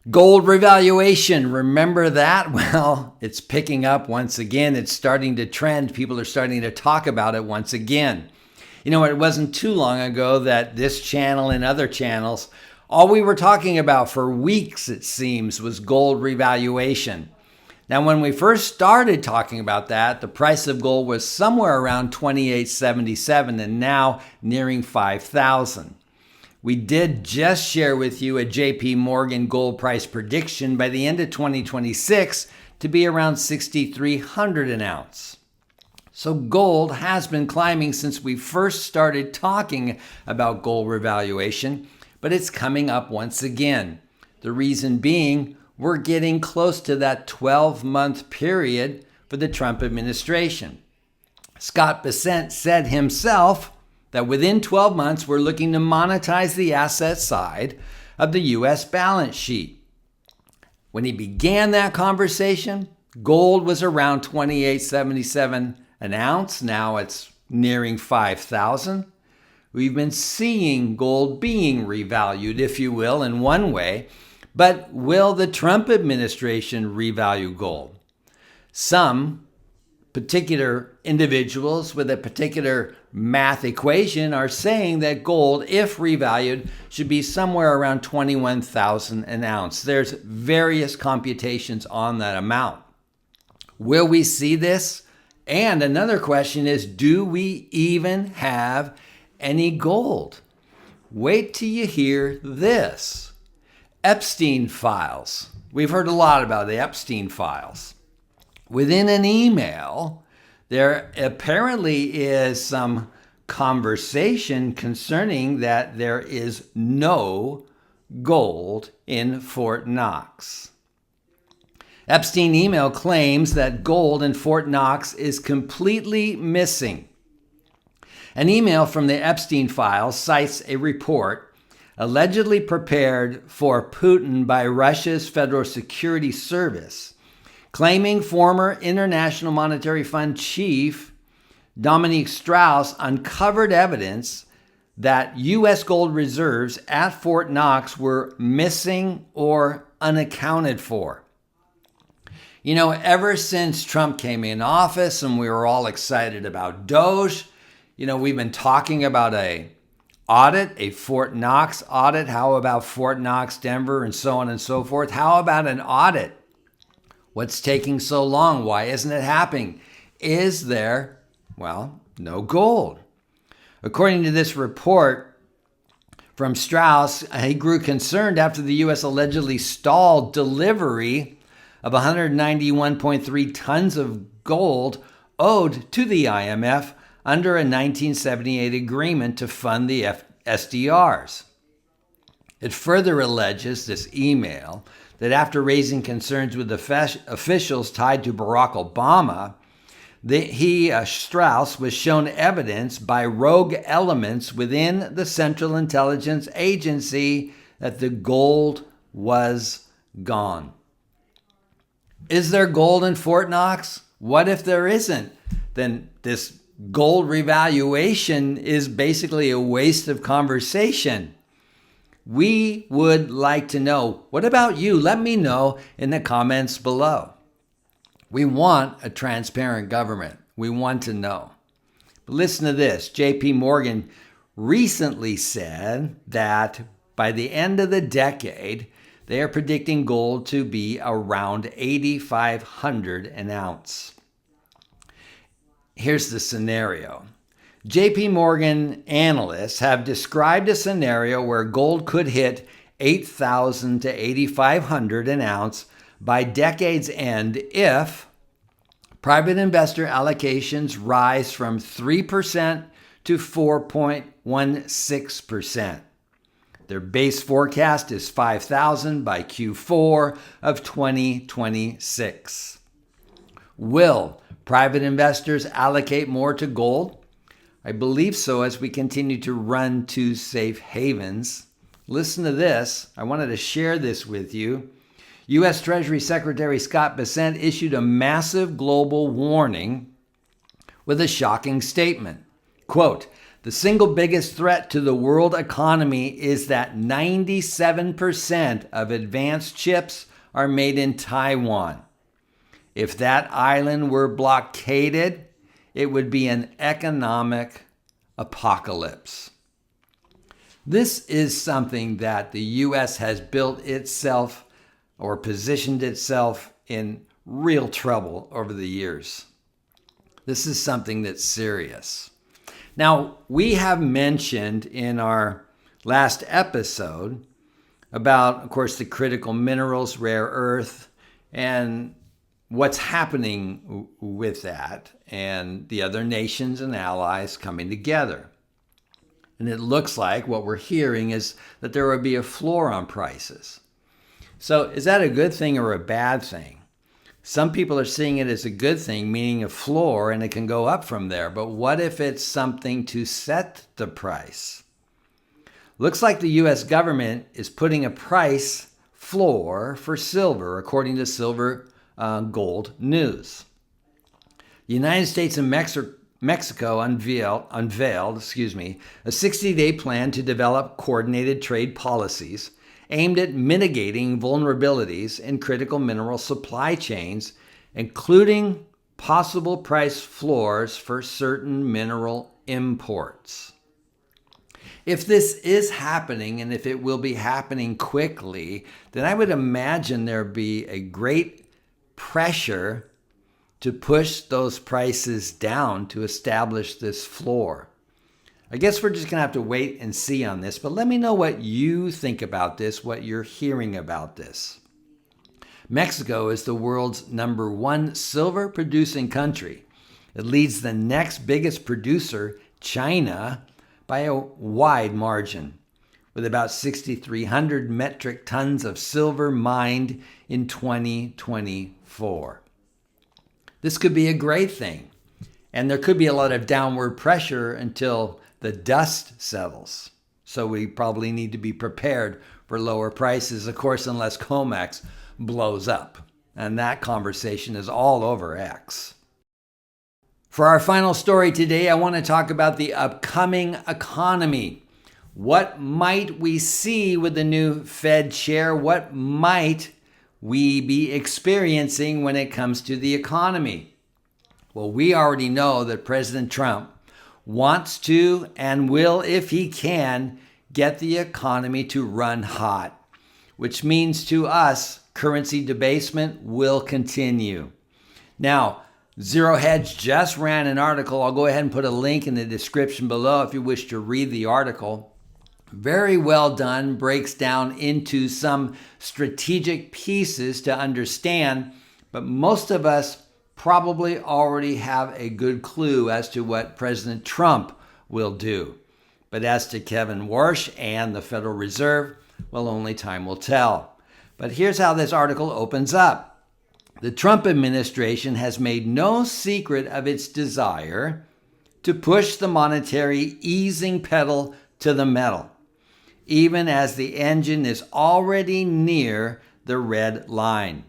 Gold revaluation, remember that? Well, it's picking up once again. It's starting to trend. People are starting to talk about it once again. You know, it wasn't too long ago that this channel and other channels, all we were talking about for weeks, it seems, was gold revaluation. Now, when we first started talking about that, the price of gold was somewhere around $28.77 and now nearing $5,000. We did just share with you a JP Morgan gold price prediction by the end of 2026 to be around $6,300 an ounce. So gold has been climbing since we first started talking about gold revaluation, but it's coming up once again. The reason being, we're getting close to that 12-month period for the Trump administration. Scott Bessent said himself that within 12 months, we're looking to monetize the asset side of the U.S. balance sheet. When he began that conversation, gold was around $28.77 an ounce. Now it's nearing $5,000. We've been seeing gold being revalued, if you will, in one way. But will the Trump administration revalue gold? Some particular individuals with a particular math equation are saying that gold, if revalued, should be somewhere around $21,000 an ounce. There's various computations on that amount. Will we see this? And another question is, do we even have any gold? Wait till you hear this. Epstein files. We've heard a lot about the Epstein files. Within an email, there apparently is some conversation concerning that there is no gold in Fort Knox. Epstein email claims that gold in Fort Knox is completely missing. An email from the Epstein files cites a report allegedly prepared for Putin by Russia's Federal Security Service, claiming former International Monetary Fund chief Dominique Strauss uncovered evidence that U.S. gold reserves at Fort Knox were missing or unaccounted for. You know, ever since Trump came in office and we were all excited about Doge, you know, we've been talking about a Fort Knox audit. How about Fort Knox, Denver, and so on and so forth? How about an audit? What's taking so long? Why isn't it happening? Is there, no gold? According to this report from Strauss, he grew concerned after the U.S. allegedly stalled delivery of 191.3 tons of gold owed to the IMF under a 1978 agreement to fund the SDRs. It further alleges, this email, that after raising concerns with the officials tied to Barack Obama, Strauss was shown evidence by rogue elements within the Central Intelligence Agency that the gold was gone. Is there gold in Fort Knox? What if there isn't? Then this gold revaluation is basically a waste of conversation. We would like to know. What about you? Let me know in the comments below. We want a transparent government. We want to know. But listen to this. JP Morgan recently said that by the end of the decade, they are predicting gold to be around $8,500 an ounce. Here's the scenario. JP Morgan analysts have described a scenario where gold could hit $8,000 to $8,500 an ounce by decade's end if private investor allocations rise from 3% to 4.16%. Their base forecast is $5,000 by Q4 of 2026. Will private investors allocate more to gold? I believe so as we continue to run to safe havens. Listen to this. I wanted to share this with you. U.S. Treasury Secretary Scott Bessent issued a massive global warning with a shocking statement. Quote, The single biggest threat to the world economy is that 97% of advanced chips are made in Taiwan. If that island were blockaded, it would be an economic apocalypse. This is something that the U.S. has built itself or positioned itself in real trouble over the years. This is something that's serious. Now, we have mentioned in our last episode about, of course, the critical minerals, rare earth, and what's happening with that and the other nations and allies coming together. And it looks like what we're hearing is that there will be a floor on prices. So is that a good thing or a bad thing? Some people are seeing it as a good thing, meaning a floor, and it can go up from there. But what if it's something to set the price? Looks like the U.S. government is putting a price floor for silver, according to Silver Gold News. The United States and Mexico unveiled a 60-day plan to develop coordinated trade policies aimed at mitigating vulnerabilities in critical mineral supply chains, including possible price floors for certain mineral imports. If this is happening, and if it will be happening quickly, then I would imagine there'd be a great pressure to push those prices down to establish this floor. I guess we're just going to have to wait and see on this, but let me know what you think about this, what you're hearing about this. Mexico is the world's #1 silver producing country. It leads the next biggest producer, China, by a wide margin, with about 6,300 metric tons of silver mined in 2024. This could be a great thing, and there could be a lot of downward pressure until the dust settles. So we probably need to be prepared for lower prices, of course, unless COMEX blows up. And that conversation is all over X. For our final story today, I want to talk about the upcoming economy. What might we see with the new Fed chair? What might we be experiencing when it comes to the economy? Well, we already know that President Trump wants to and will, if he can, get the economy to run hot, which means to us, currency debasement will continue. Now, Zero Hedge just ran an article. I'll go ahead and put a link in the description below if you wish to read the article. Very well done, breaks down into some strategic pieces to understand, but most of us probably already have a good clue as to what President Trump will do. But as to Kevin Warsh and the Federal Reserve, well, only time will tell. But here's how this article opens up. The Trump administration has made no secret of its desire to push the monetary easing pedal to the metal, even as the engine is already near the red line.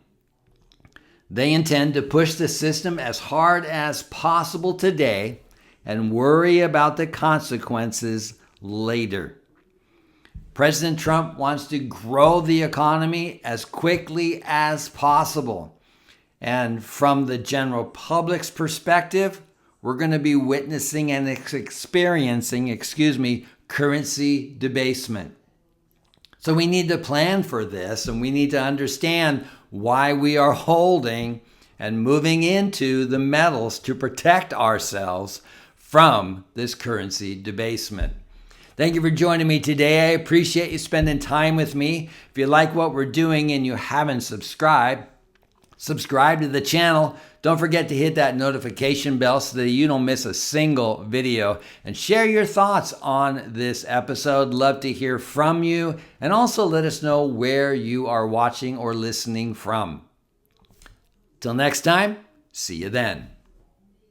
They intend to push the system as hard as possible today and worry about the consequences later. President Trump wants to grow the economy as quickly as possible. And from the general public's perspective, we're going to be witnessing and experiencing, currency debasement. So we need to plan for this, and we need to understand why we are holding and moving into the metals to protect ourselves from this currency debasement. Thank you for joining me today. I appreciate you spending time with me. If you like what we're doing and you haven't subscribed, subscribe to the channel. Don't forget to hit that notification bell so that you don't miss a single video, and share your thoughts on this episode. Love to hear from you, and also let us know where you are watching or listening from. Till next time, see you then.